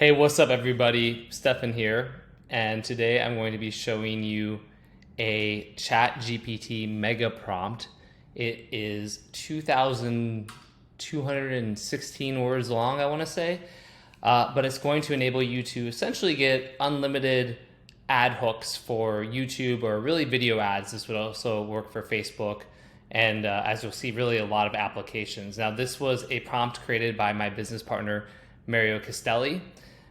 Hey, what's up everybody? Stefan here, and today I'm going to be showing you a ChatGPT mega prompt. It is 2,216 words long, I want to say, but it's going to enable you to essentially get unlimited ad hooks for YouTube or really video ads. This would also work for Facebook, and as you'll see, really a lot of applications. Now, this was a prompt created by my business partner, Mario Castelli.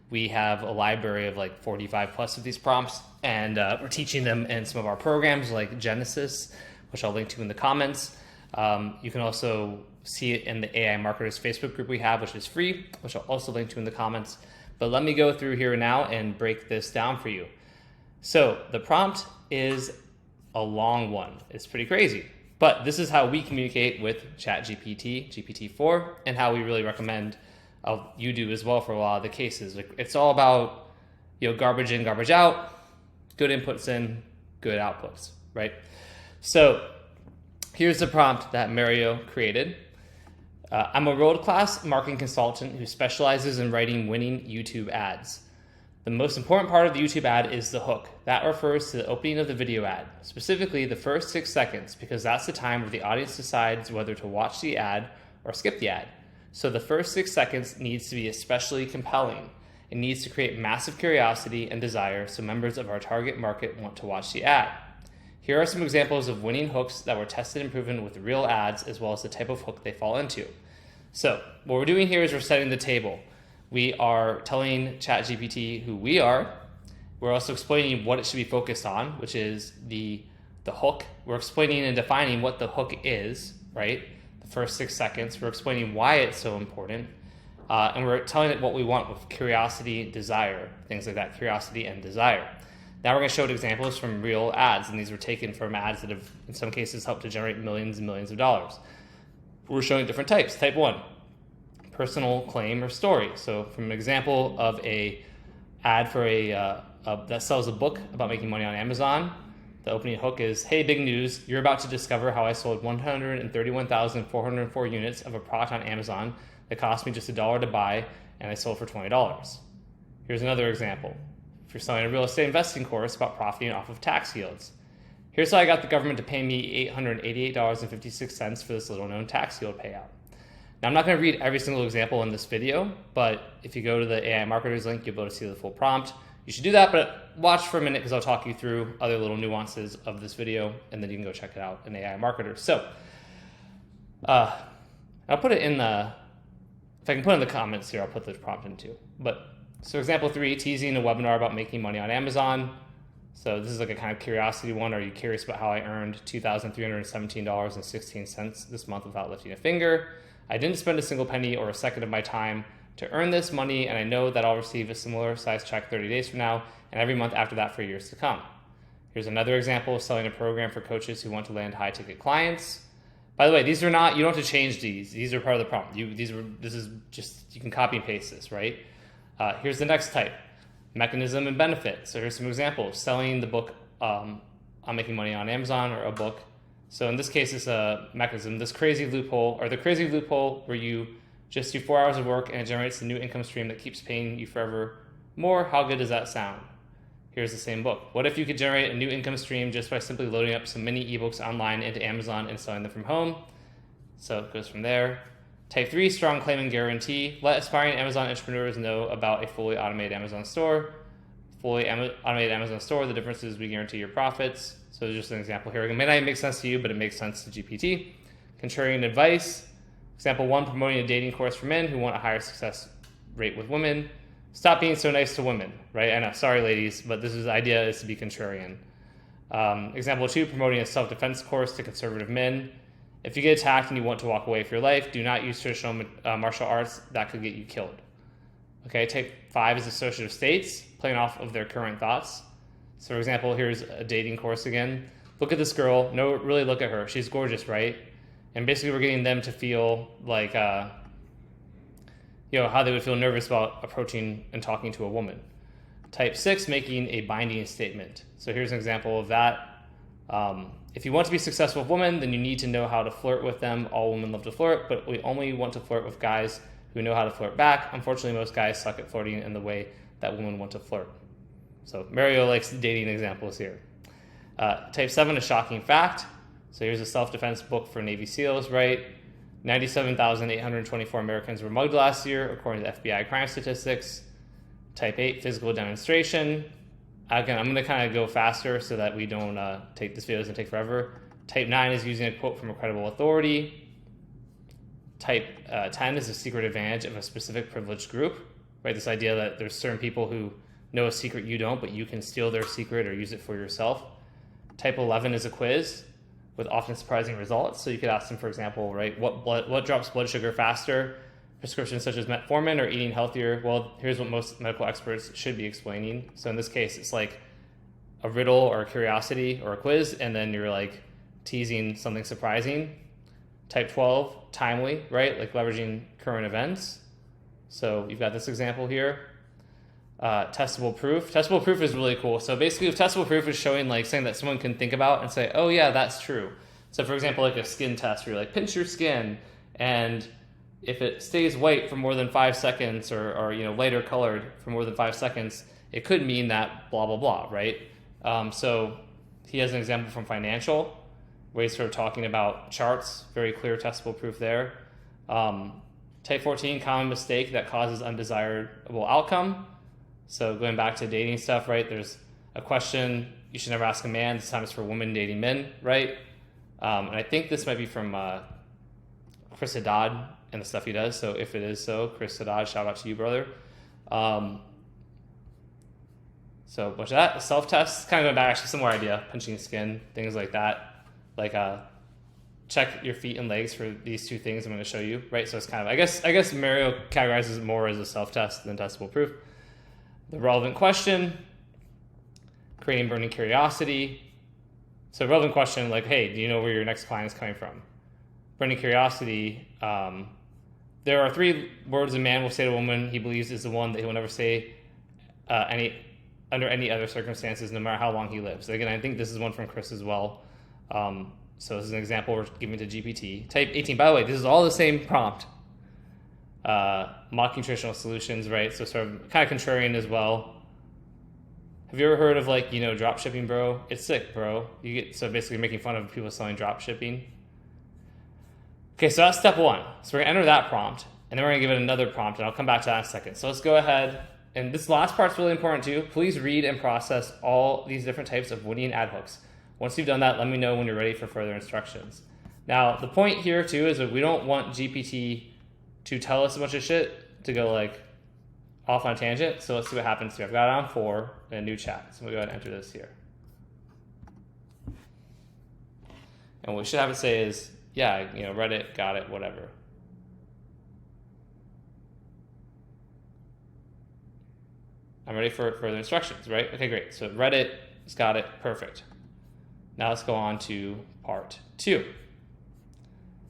We have a library of like 45 plus of these prompts, and we're teaching them in some of our programs like Genesis, which I'll link to in the comments. You can also see it in the AI Marketers Facebook group we have, which is free, which I'll also link to in the comments. But let me go through here now and break this down for you. So the prompt is a long one. It's pretty crazy, but this is how we communicate with ChatGPT, GPT-4, and how we really recommend you do as well for a lot of the cases. It's all about, garbage in, garbage out, good inputs in, good outputs, right? So here's the prompt that Mario created. I'm a world-class marketing consultant who specializes in writing winning YouTube ads. The most important part of the YouTube ad is the hook. That refers to the opening of the video ad, specifically the first 6 seconds, because that's the time where the audience decides whether to watch the ad or skip the ad. So the first 6 seconds needs to be especially compelling. It needs to create massive curiosity and desire so members of our target market want to watch the ad. Here are some examples of winning hooks that were tested and proven with real ads, as well as the type of hook they fall into. So what we're doing here is we're setting the table. We are telling ChatGPT who we are. We're also explaining what it should be focused on, which is the hook. We're explaining and defining what the hook is, right? First 6 seconds. We're explaining why it's so important, and we're telling it what we want with curiosity, desire, things like that, curiosity and desire. Now we're going to show it examples from real ads, and these were taken from ads that have, in some cases, helped to generate millions and millions of dollars. We're showing different types. Type 1, personal claim or story. So from an example of a ad for that sells a book about making money on Amazon, the opening hook is, hey, big news, you're about to discover how I sold 131,404 units of a product on Amazon that cost me just $1 to buy, and I sold for $20. Here's another example. If you're selling a real estate investing course about profiting off of tax yields. Here's how I got the government to pay me $888.56 for this little known tax yield payout. Now, I'm not going to read every single example in this video, but if you go to the AI Marketers link, you'll be able to see the full prompt. You should do that, but watch for a minute because I'll talk you through other little nuances of this video, and then you can go check it out in AI Marketers. So I'll put it in if I can put it in the comments here, I'll put the prompt in too. So example 3, teasing a webinar about making money on Amazon. So this is like a kind of curiosity one. Are you curious about how I earned $2,317.16 this month without lifting a finger? I didn't spend a single penny or a second of my time to earn this money, and I know that I'll receive a similar size check 30 days from now and every month after that for years to come. Here's another example of selling a program for coaches who want to land high-ticket clients. By the way, these are not, you don't have to change these. These are part of the prompt. You can copy and paste this, right? Here's the next type, mechanism and benefit. So here's some examples, selling the book on making money on Amazon, or a book. So in this case, it's a mechanism, the crazy loophole where you just do 4 hours of work and it generates a new income stream that keeps paying you forever more. How good does that sound? Here's the same book. What if you could generate a new income stream just by simply loading up some mini ebooks online into Amazon and selling them from home? So it goes from there. Type 3, strong claim and guarantee. Let aspiring Amazon entrepreneurs know about a fully automated Amazon store. Automated Amazon store, the difference is we guarantee your profits. So just an example here. It may not make sense to you, but it makes sense to GPT. Contrarian advice. Example 1, promoting a dating course for men who want a higher success rate with women. Stop being so nice to women, right? I know, sorry ladies, but the idea is to be contrarian. Example 2, promoting a self-defense course to conservative men. If you get attacked and you want to walk away for your life, do not use traditional martial arts. That could get you killed. Okay, type 5 is associative states, playing off of their current thoughts. So for example, here's a dating course again. Look at this girl. No, really look at her. She's gorgeous, right? And basically we're getting them to feel like, how they would feel nervous about approaching and talking to a woman. Type 6, making a binding statement. So here's an example of that. If you want to be successful with women, then you need to know how to flirt with them. All women love to flirt, but we only want to flirt with guys who know how to flirt back. Unfortunately, most guys suck at flirting in the way that women want to flirt. So Mario likes dating examples here. Type 7, a shocking fact. So here's a self-defense book for Navy SEALs, right? 97,824 Americans were mugged last year, according to FBI crime statistics. Type 8, physical demonstration. Again, I'm going to kind of go faster so that we don't take this video doesn't take forever. Type 9 is using a quote from a credible authority. Type 10 is a secret advantage of a specific privileged group, right? This idea that there's certain people who know a secret you don't, but you can steal their secret or use it for yourself. Type 11 is a quiz with often surprising results. So you could ask them, for example, right, what drops blood sugar faster? Prescriptions such as metformin or eating healthier? Well, here's what most medical experts should be explaining. So in this case, it's like a riddle or a curiosity or a quiz, and then you're like teasing something surprising. Type 12, timely, right? Like leveraging current events. So you've got this example here. Testable proof. Testable proof is really cool. So basically, if testable proof is showing like something that someone can think about and say, oh yeah, that's true. So for example, like a skin test where you're like, pinch your skin, and if it stays white for more than 5 seconds or you know, lighter colored for more than 5 seconds, it could mean that blah, blah, blah, right? So he has an example from financial, where he's sort of talking about charts, very clear testable proof there. Type 14, common mistake that causes undesirable outcome. So going back to dating stuff, right? There's a question you should never ask a man. This time it's for women dating men, right? And I think this might be from Chris Haddad and the stuff he does. So if it is so, Chris Haddad, shout out to you, brother. So a bunch of that. Self-tests, kind of going back, actually similar idea, pinching skin, things like that. Like check your feet and legs for these two things I'm going to show you, right? So it's kind of, I guess Mario categorizes it more as a self-test than testable proof. The relevant question, creating burning curiosity. So relevant question, like, hey, do you know where your next client is coming from? Burning curiosity, there are 3 words a man will say to a woman he believes is the one that he will never say under any other circumstances, no matter how long he lives. Again, I think this is one from Chris as well. So this is an example we're giving to GPT. Type 18, by the way, this is all the same prompt. Mock nutritional solutions, right? So sort of kind of contrarian as well. Have you ever heard of like, you know, drop shipping, bro? It's sick, bro. So basically making fun of people selling drop shipping. Okay, so that's step 1. So we're gonna enter that prompt, and then we're gonna give it another prompt, and I'll come back to that in a second. So let's go ahead, and this last part's really important too. Please read and process all these different types of winning ad hooks. Once you've done that, let me know when you're ready for further instructions. Now, the point here too is that we don't want GPT to tell us a bunch of shit to go like off on a tangent. So let's see what happens here. I've got it on 4 in a new chat. So we'll go ahead and enter this here. And what we should have it say is, yeah, you know, read it, got it, whatever. I'm ready for further instructions, right? Okay, great. So read it, it's got it, perfect. Now let's go on to part 2.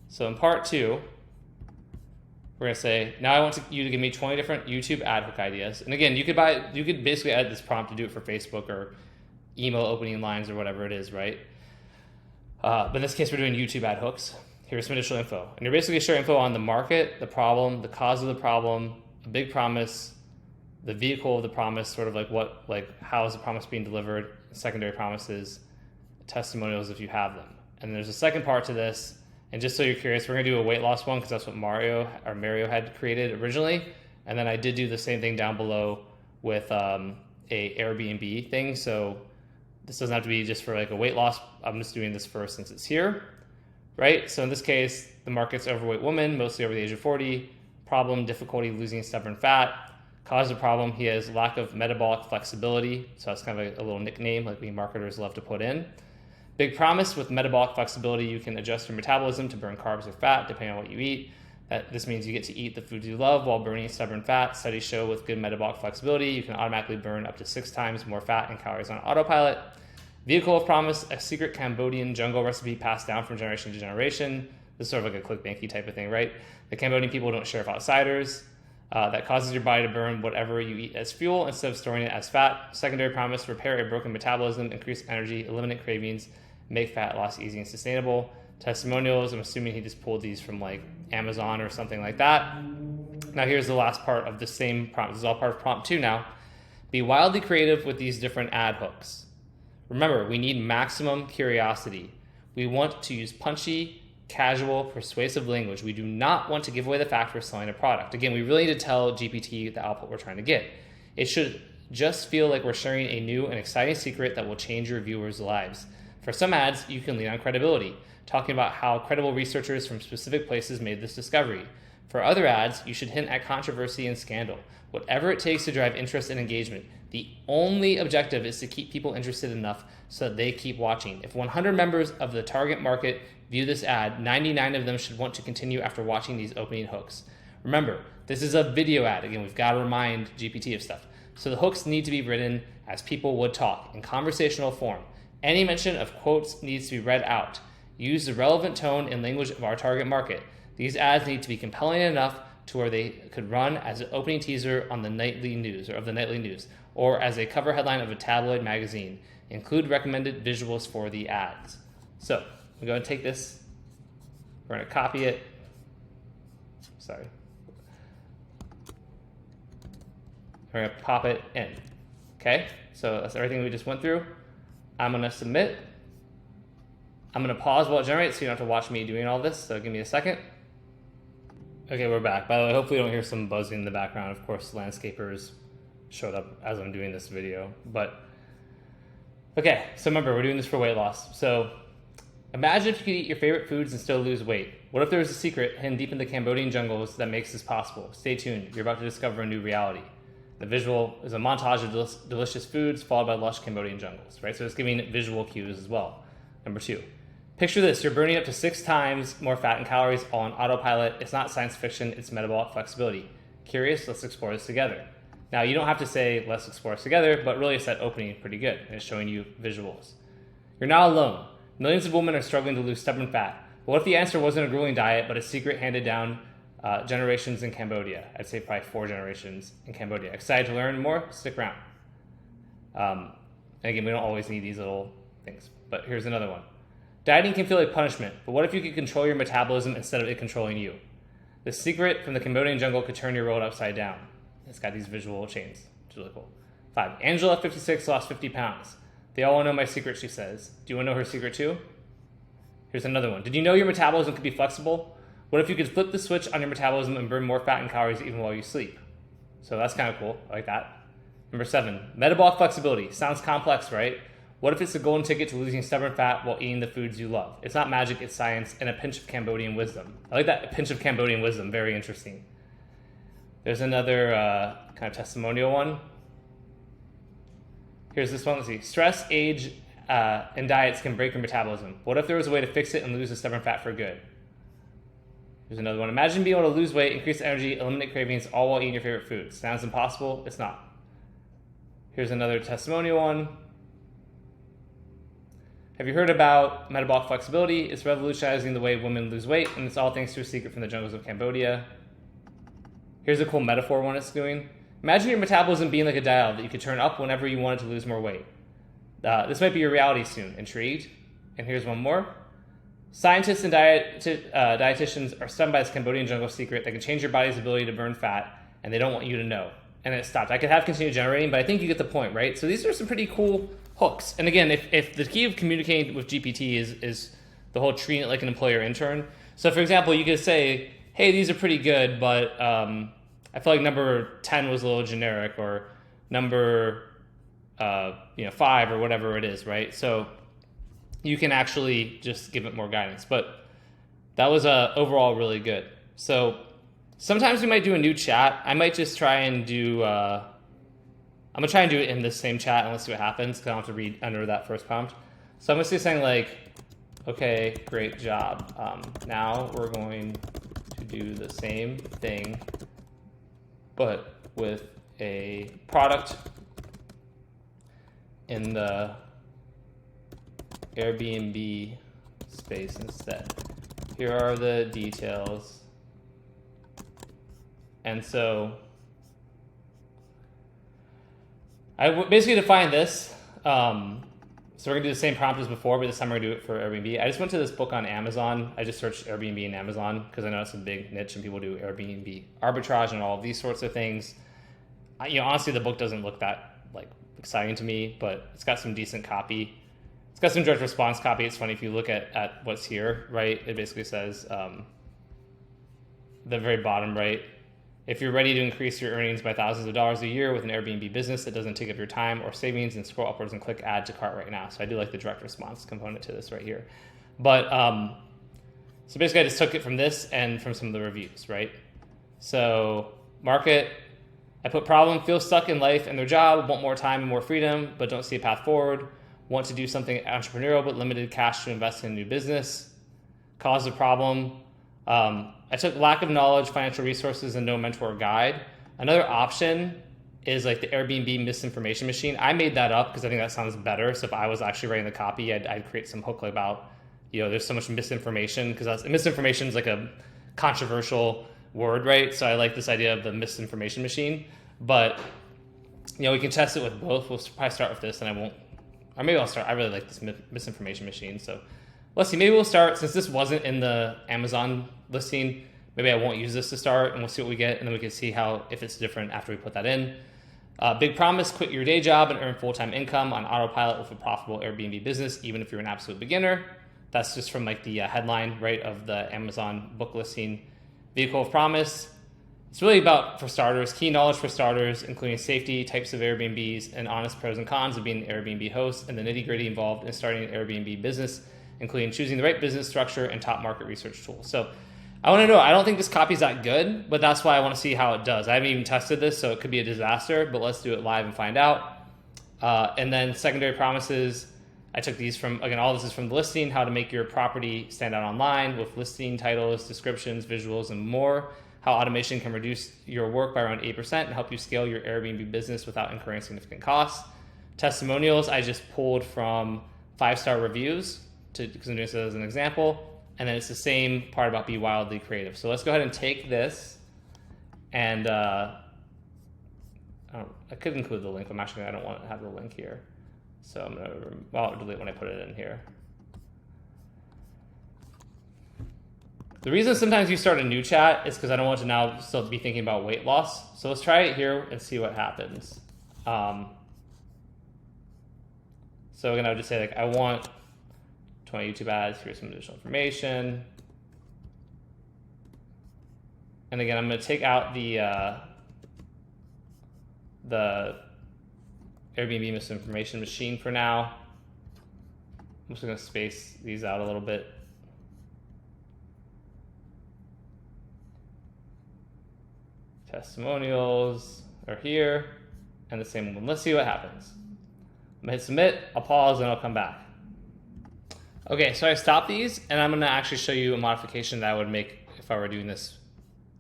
So in part 2, we're gonna say, now I want you to give me 20 different YouTube ad hook ideas. And again, you could basically edit this prompt to do it for Facebook or email opening lines or whatever it is, right? But in this case, we're doing YouTube ad hooks. Here's some additional info. And you're basically sharing info on the market, the problem, the cause of the problem, a big promise, the vehicle of the promise, sort of like how is the promise being delivered, secondary promises, testimonials if you have them. And there's a second part to this. And just so you're curious, we're gonna do a weight loss one because that's what Mario had created originally. And then I did do the same thing down below with a Air BNB thing. So this doesn't have to be just for like a weight loss. I'm just doing this first since it's here, right? So in this case, the market's overweight woman, mostly over the age of 40. Problem, difficulty losing stubborn fat. Cause of problem, he has lack of metabolic flexibility. So that's kind of a little nickname like we marketers love to put in. Big promise, with metabolic flexibility, you can adjust your metabolism to burn carbs or fat depending on what you eat. This means you get to eat the foods you love while burning stubborn fat. Studies show with good metabolic flexibility, you can automatically burn up to 6 times more fat and calories on autopilot. Vehicle of promise, a secret Cambodian jungle recipe passed down from generation to generation. This is sort of like a clickbanky type of thing, right? The Cambodian people don't share with outsiders. That causes your body to burn whatever you eat as fuel instead of storing it as fat. Secondary promise, repair a broken metabolism, increase energy, eliminate cravings, make fat loss easy and sustainable. Testimonials, I'm assuming he just pulled these from like Amazon or something like that. Now here's the last part of the same prompt. This is all part of prompt 2 now. Be wildly creative with these different ad hooks. Remember, we need maximum curiosity. We want to use punchy, casual, persuasive language. We do not want to give away the fact we're selling a product. Again, we really need to tell GPT the output we're trying to get. It should just feel like we're sharing a new and exciting secret that will change your viewers' lives. For some ads, you can lean on credibility, talking about how credible researchers from specific places made this discovery. For other ads, you should hint at controversy and scandal. Whatever it takes to drive interest and engagement. The only objective is to keep people interested enough so that they keep watching. If 100 members of the target market view this ad, 99 of them should want to continue after watching these opening hooks. Remember, this is a video ad. Again, we've got to remind GPT of stuff. So the hooks need to be written as people would talk, in conversational form. Any mention of quotes needs to be read out. Use the relevant tone and language of our target market. These ads need to be compelling enough to where they could run as an opening teaser on the nightly news or as a cover headline of a tabloid magazine. Include recommended visuals for the ads. So we're going to take this, we're going to copy it. Sorry. We're going to pop it in. Okay, so that's everything we just went through. I'm going to submit. I'm going to pause while it generates so you don't have to watch me doing all this, so give me a second. Okay, we're back. By the way, hopefully you don't hear some buzzing in the background. Of course, landscapers showed up as I'm doing this video. But, okay, so remember, we're doing this for weight loss. So imagine if you could eat your favorite foods and still lose weight. What if there was a secret hidden deep in the Cambodian jungles that makes this possible? Stay tuned. You're about to discover a new reality. The visual is a montage of delicious foods followed by lush Cambodian jungles, right? So it's giving visual cues as well. Number 2. Picture this, you're burning up to 6 times more fat and calories all on autopilot. It's not science fiction, it's metabolic flexibility. Curious? Let's explore this together. Now, you don't have to say, let's explore this together, but really it's that opening pretty good, and it's showing you visuals. You're not alone. Millions of women are struggling to lose stubborn fat. But what if the answer wasn't a grueling diet, but a secret handed down generations in Cambodia? I'd say probably 4 generations in Cambodia. Excited to learn more? Stick around. And again, we don't always need these little things, but here's another one. Dieting can feel like punishment, but what if you could control your metabolism instead of it controlling you? The secret from the Cambodian jungle could turn your world upside down. It's got these visual chains, which is really cool. 5. Angela, 56, lost 50 pounds. They all want to know my secret, she says. Do you want to know her secret too? Here's another one. Did you know your metabolism could be flexible? What if you could flip the switch on your metabolism and burn more fat and calories even while you sleep? So that's kind of cool. I like that. Number 7, metabolic flexibility. Sounds complex, right? What if it's a golden ticket to losing stubborn fat while eating the foods you love? It's not magic, it's science, and a pinch of Cambodian wisdom. I like that, a pinch of Cambodian wisdom, very interesting. There's another kind of testimonial one. Here's this one, let's see. Stress, age, and diets can break your metabolism. What if there was a way to fix it and lose the stubborn fat for good? Here's another one. Imagine being able to lose weight, increase energy, eliminate cravings, all while eating your favorite foods. Sounds impossible? It's not. Here's another testimonial one. Have you heard about metabolic flexibility? It's revolutionizing the way women lose weight, and it's all thanks to a secret from the jungles of Cambodia. Here's a cool metaphor one it's doing. Imagine your metabolism being like a dial that you could turn up whenever you wanted to lose more weight. This might be your reality soon. Intrigued? And here's one more. Scientists and dietitians are stunned by this Cambodian jungle secret that can change your body's ability to burn fat, and they don't want you to know. And it stopped. I could have continued generating, but I think you get the point, right? So these are some pretty cool hooks. And again, if the key of communicating with GPT is the whole treating it like an employee or intern. So for example, you could say, hey, these are pretty good, but I feel like number 10 was a little generic, or number 5 or whatever it is, right? So you can actually just give it more guidance. But that was overall really good. So sometimes we might do a new chat. I might just try and do, I'm going to try and do it in this same chat and let's see what happens, because I don't have to read under that first prompt. So I'm going to say something like, okay, great job. Now we're going to do the same thing, but with a product in the Airbnb space instead. Here are the details. And so I basically define this. So we're gonna do the same prompt as before, but this time we're gonna do it for Airbnb. I just went to this book on Amazon. I just searched Airbnb and Amazon because I know it's a big niche and people do Airbnb arbitrage and all of these sorts of things. Honestly, the book doesn't look that like exciting to me, but it's got some decent copy. It's got some direct response copy. It's funny if you look at what's here, right? It basically says, the very bottom right, if you're ready to increase your earnings by thousands of dollars a year with an Airbnb business that doesn't take up your time or savings, and scroll upwards and click add to cart right now. So I do like the direct response component to this right here. But so basically I just took it from this and from some of the reviews, right? So market, I put problem, feel stuck in life and their job, want more time and more freedom, but don't see a path forward, want to do something entrepreneurial but limited cash to invest in a new business. Cause of problem, I took lack of knowledge, financial resources, and no mentor or guide. Another option is like the Airbnb misinformation machine. I made that up because I think that sounds better. So if I was actually writing the copy, I'd create some hook about, there's so much misinformation, because misinformation is like a controversial word, right? So I like this idea of the misinformation machine. But, we can test it with both. We'll probably start with this, and maybe I'll start. I really like this misinformation machine. So let's see, maybe we'll start, since this wasn't in the Amazon listing, maybe I won't use this to start, and we'll see what we get, and then we can see if it's different after we put that in. Big promise, quit your day job and earn full-time income on autopilot with a profitable Airbnb business, even if you're an absolute beginner. That's just from like the headline, right, of the Amazon book listing. Vehicle of promise, it's really about, for starters, key knowledge for starters, including safety, types of Airbnbs, and honest pros and cons of being an Airbnb host, and the nitty-gritty involved in starting an Airbnb business, including choosing the right business structure and top market research tools. So I want to know, I don't think this copy's that good, but that's why I want to see how it does. I haven't even tested this, so it could be a disaster, but let's do it live and find out. And then secondary promises, I took these from, again, all this is from the listing, how to make your property stand out online with listing titles, descriptions, visuals, and more. How automation can reduce your work by around 8% and help you scale your Airbnb business without incurring significant costs. Testimonials, I just pulled from 5-star reviews because I'm doing this as an example. And then it's the same part about be wildly creative. So let's go ahead and take this, and I could include the link. I don't want to have the link here. So I'm going to, I'll delete when I put it in here. The reason sometimes you start a new chat is because I don't want to now still be thinking about weight loss. So let's try it here and see what happens. So again, I would just say, like, I want 20 YouTube ads, here's some additional information. And again, I'm going to take out the Airbnb misinformation machine for now. I'm just going to space these out a little bit. Testimonials are here, and the same one. Let's see what happens. I'm going to hit submit, I'll pause, and I'll come back. Okay, so I stopped these, and I'm going to actually show you a modification that I would make if I were doing this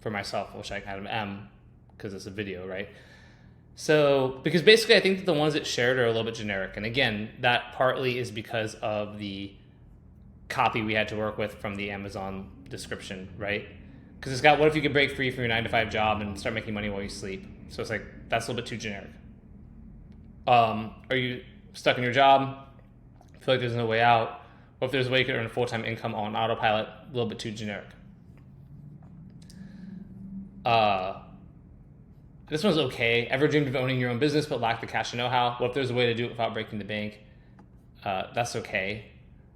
for myself, which I kind of am, because it's a video, right? So, because basically I think that the ones that shared are a little bit generic. And again, that partly is because of the copy we had to work with from the Amazon description, right? Because it's got, what if you could break free from your 9-to-5 job and start making money while you sleep? So it's like, that's a little bit too generic. Are you stuck in your job? Feel like there's no way out? What if there's a way you could earn a full-time income on autopilot? A little bit too generic. This one's okay. Ever dreamed of owning your own business but lack the cash and know-how? What if there's a way to do it without breaking the bank? That's okay.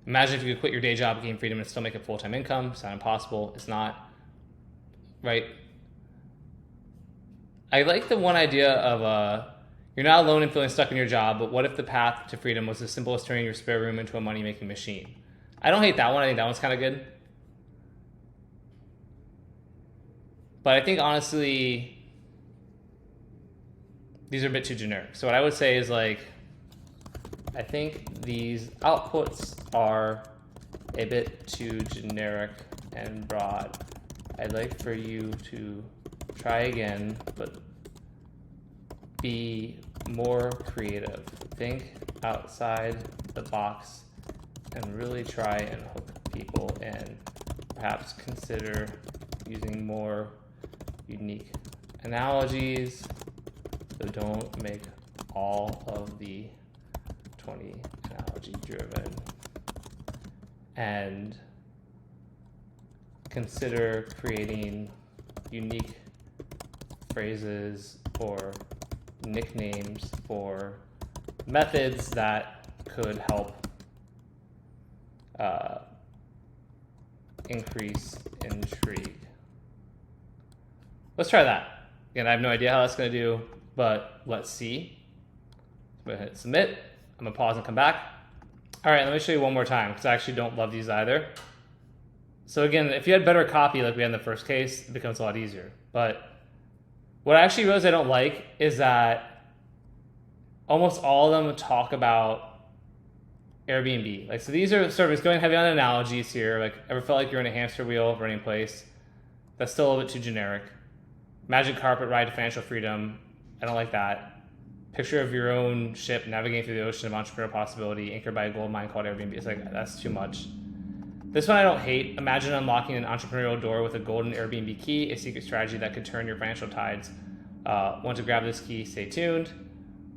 Imagine if you could quit your day job, gain freedom, and still make a full-time income. It's not impossible. It's not. Right? I like the one idea of you're not alone in feeling stuck in your job, but what if the path to freedom was as simple as turning your spare room into a money-making machine? I don't hate that one. I think that one's kind of good. But I think, honestly, these are a bit too generic. So what I would say is, like, I think these outputs are a bit too generic and broad. I'd like for you to try again, but be more creative. Think outside the box and really try and hook people in. Perhaps consider using more unique analogies, so don't make all of the 20 analogies. analogy driven, and consider creating unique phrases or nicknames for methods that could help increase intrigue. Let's try that. Again, I have no idea how that's going to do, but let's see. I'm going to hit submit. I'm going to pause and come back. All right, let me show you one more time because I actually don't love these either. So again, if you had better copy like we had in the first case, it becomes a lot easier. But what I actually realize I don't like is that almost all of them talk about Airbnb. Like, so these are sort of going heavy on analogies here. Like, ever felt like you're in a hamster wheel of running place? That's still a little bit too generic. Magic carpet ride to financial freedom. I don't like that. Picture of your own ship navigating through the ocean of entrepreneurial possibility, anchored by a gold mine called Airbnb. It's like, that's too much. This one I don't hate. Imagine unlocking an entrepreneurial door with a golden Airbnb key, a secret strategy that could turn your financial tides. Want to grab this key? Stay tuned.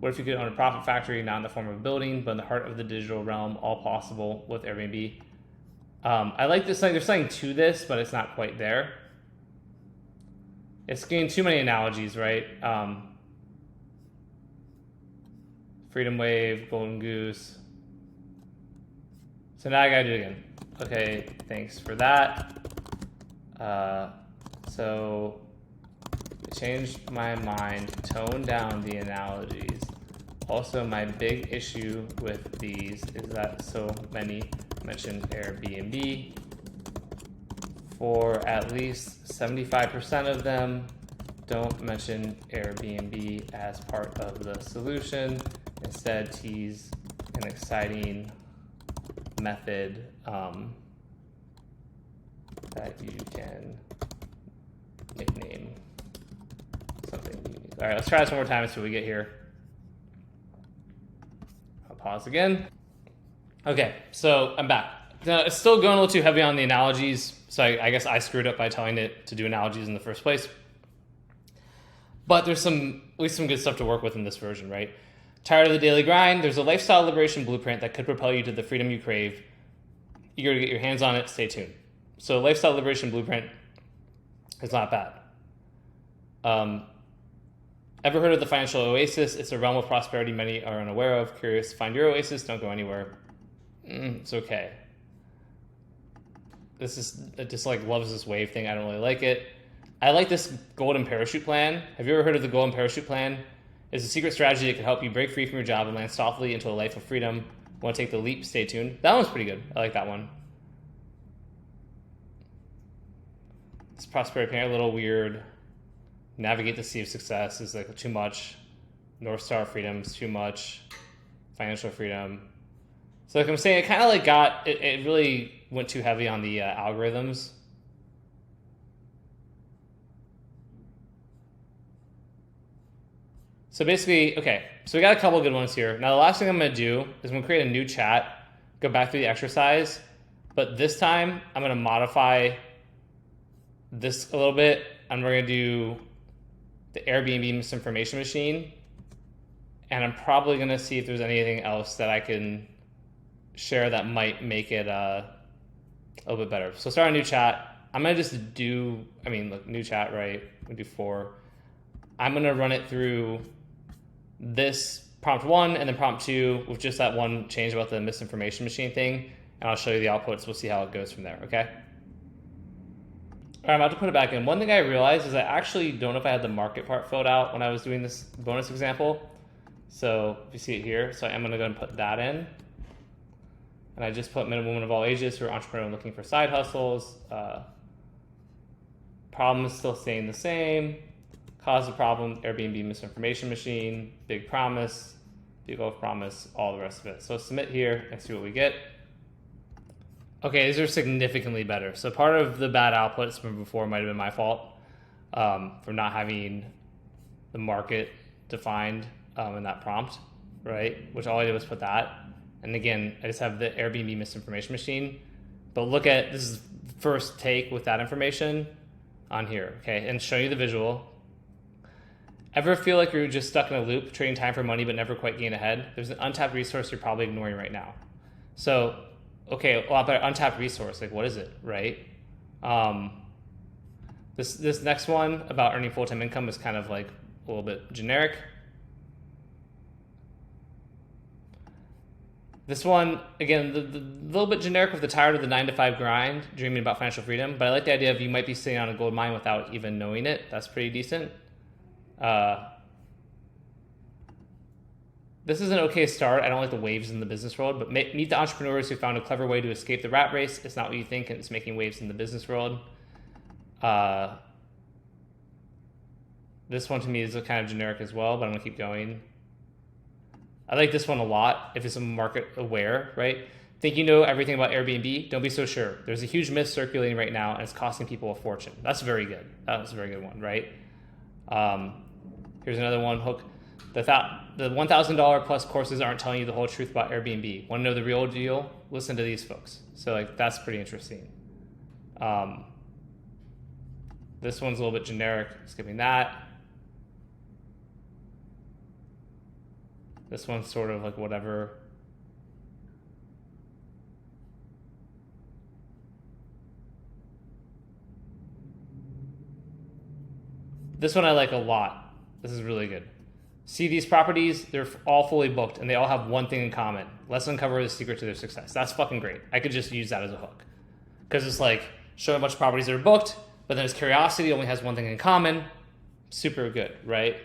What if you could own a profit factory, not in the form of a building, but in the heart of the digital realm, all possible with Airbnb? I like this. Like, there's something to this, but it's not quite there. It's getting too many analogies, right? Freedom Wave, Golden Goose. So now I gotta do it again. Okay, thanks for that. So I changed my mind, toned down the analogies. Also, my big issue with these is that so many mentioned Airbnb. For at least 75% of them, don't mention Airbnb as part of the solution. Instead, tease an exciting method that you can nickname something unique. All right, let's try this one more time until we get here. I'll pause again. Okay, so I'm back. Now, it's still going a little too heavy on the analogies, so I guess I screwed up by telling it to do analogies in the first place. But there's at least some good stuff to work with in this version, right? Tired of the daily grind? There's a lifestyle liberation blueprint that could propel you to the freedom you crave. Eager to get your hands on it? Stay tuned. So lifestyle liberation blueprint is not bad. Ever heard of the financial oasis? It's a realm of prosperity many are unaware of. Curious to find your oasis? Don't go anywhere. It's okay. It just like loves this wave thing. I don't really like it. I like this golden parachute plan. Have you ever heard of the golden parachute plan? It's a secret strategy that can help you break free from your job and land softly into a life of freedom. Want to take the leap? Stay tuned. That one's pretty good. I like that one. This prosperity plan, a little weird. Navigate the sea of success is like too much. North Star freedom is too much. Financial freedom. So like I'm saying, it kind of like it really went too heavy on the algorithms. So basically, okay, so we got a couple of good ones here. Now the last thing I'm going to do is I'm going to create a new chat, go back through the exercise, but this time I'm going to modify this a little bit, and we're going to do the Airbnb misinformation machine, and I'm probably going to see if there's anything else that I can share that might make it a little bit better. So start a new chat. I'm going to just do, look, new chat, right? We do 4. I'm going to run it through this prompt 1 and then prompt 2 with just that one change about the misinformation machine thing, and I'll show you the outputs. We'll see how it goes from there, okay? All right, I'm about to put it back in. One thing I realized is I actually don't know if I had the market part filled out when I was doing this bonus example. So if you see it here, so I'm going to go and put that in. And I just put men and women of all ages who are entrepreneurial looking for side hustles. Problem is still staying the same. Cause of problem, Airbnb misinformation machine, big promise, big old promise, all the rest of it. So submit here and see what we get. Okay, these are significantly better. So part of the bad outputs from before might have been my fault for not having the market defined in that prompt, right? Which all I did was put that. And again, I just have the Airbnb misinformation machine. But look at, this is first take with that information on here, okay? And show you the visual. Ever feel like you're just stuck in a loop, trading time for money but never quite gain ahead? There's an untapped resource you're probably ignoring right now. So, okay, well, but untapped resource, like what is it, right? This next one about earning full-time income is kind of like a little bit generic. This one, again, the little bit generic with the tired of the 9-to-5 grind, dreaming about financial freedom, but I like the idea of you might be sitting on a gold mine without even knowing it. That's pretty decent. This is an okay start. I don't like the waves in the business world, but meet the entrepreneurs who found a clever way to escape the rat race. It's not what you think, and it's making waves in the business world. This one to me is kind of generic as well, but I'm gonna keep going. I like this one a lot if it's market aware, right? Think you know everything about Airbnb? Don't be so sure. There's a huge myth circulating right now, and it's costing people a fortune. That's very good. That's a very good one, right? Here's another one, hook. The $1,000 plus courses aren't telling you the whole truth about Airbnb. Want to know the real deal? Listen to these folks. So like that's pretty interesting. This one's a little bit generic, skipping that. This one's sort of like whatever. This one I like a lot. This is really good. See these properties, they're all fully booked and they all have one thing in common. Let's uncover the secret to their success. That's fucking great. I could just use that as a hook. Because it's like showing a bunch of properties that are booked, but then it's curiosity only has one thing in common. Super good, right?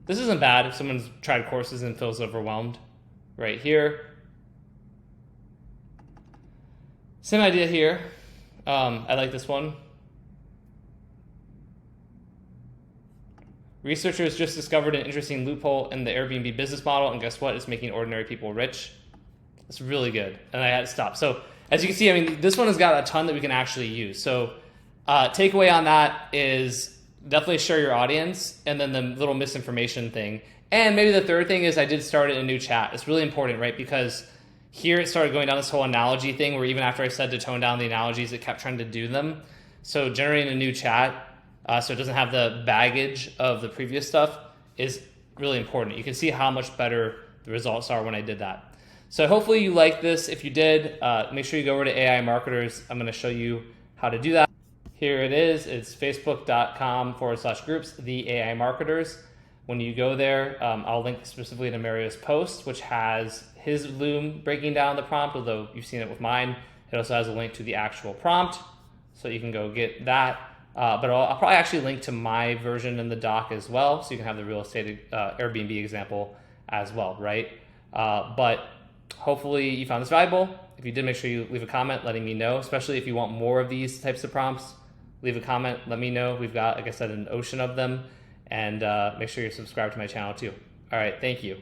This isn't bad if someone's tried courses and feels overwhelmed. Right here. Same idea here. I like this one. Researchers just discovered an interesting loophole in the Airbnb business model, and guess what? It's making ordinary people rich. It's really good, and I had to stop. So as you can see, I mean, this one has got a ton that we can actually use. So takeaway on that is definitely share your audience, and then the little misinformation thing. And maybe the third thing is I did start a new chat. It's really important, right? Because here it started going down this whole analogy thing where even after I said to tone down the analogies, it kept trying to do them. So generating a new chat so it doesn't have the baggage of the previous stuff is really important. You can see how much better the results are when I did that. So hopefully you like this. If you did, make sure you go over to AI Marketers. I'm going to show you how to do that. Here it is. It's facebook.com/groups, the AI Marketers. When you go there, I'll link specifically to Mario's post, which has his Loom breaking down the prompt, although you've seen it with mine. It also has a link to the actual prompt, so you can go get that. But I'll probably actually link to my version in the doc as well, so you can have the real estate Airbnb example as well, right? But hopefully you found this valuable. If you did, make sure you leave a comment letting me know, especially if you want more of these types of prompts. Leave a comment, let me know. We've got, like I said, an ocean of them. And make sure you're subscribed to my channel too. All right, thank you.